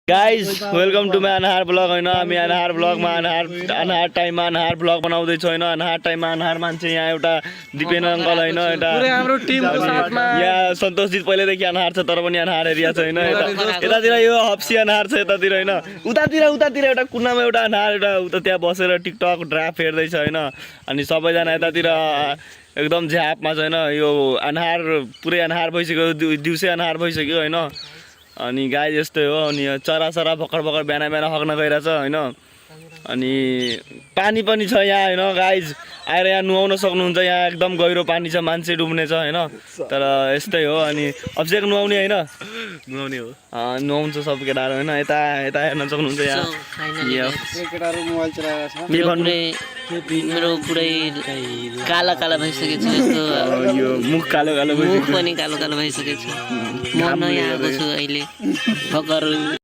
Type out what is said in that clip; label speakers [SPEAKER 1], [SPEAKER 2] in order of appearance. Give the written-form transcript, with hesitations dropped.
[SPEAKER 1] guys welcome to my अनहार blog होइन हामी अनहार ब्लगमा अनहार टाइममा अनहार ब्लग बनाउँदैछौँ होइन अनहार टाइममा अनहार मान्छे यहाँ एउटा दिपेन अङ्कल होइन एउटा यहाँ सन्तोषजित पहिल्यैदेखि अनहार छ तर पनि अनहार एरिया छ होइन यतातिर यो हप्सी अनहार छ यतातिर होइन उतातिर एउटा कुनामा एउटा अनहार एउटा उता त्यहाँ बसेर टिकटक ड्राफ्ट हेर्दैछ होइन अनि सबैजना यतातिर एकदम झ्यापमा छ होइन यो अनहार पुरै अनहार भइसक्यो दिउँसै अनहार भइसक्यो होइन अनि गाई यस्तै हो अनि चरा भर्खर बिहान हग्न गइरहेछ होइन अनि पानी पनि छ यहाँ होइन गाइज आएर यहाँ नुहाउन सक्नुहुन्छ यहाँ एकदम गहिरो पानी छ मान्छे डुब्ने छ होइन तर यस्तै हो अनि अभिषेक नुहाउने होइन नुहाउने हो नुहाउँछ सब केटाहरू होइन यता हेर्न सक्नुहुन्छ यहाँ
[SPEAKER 2] मेरो पुरै काला भइसकेको छ यस्तो
[SPEAKER 1] यो मुख कालो
[SPEAKER 2] मुख पनि कालो भइसकेको छ म नयाँ आएको छु अहिले भर्खर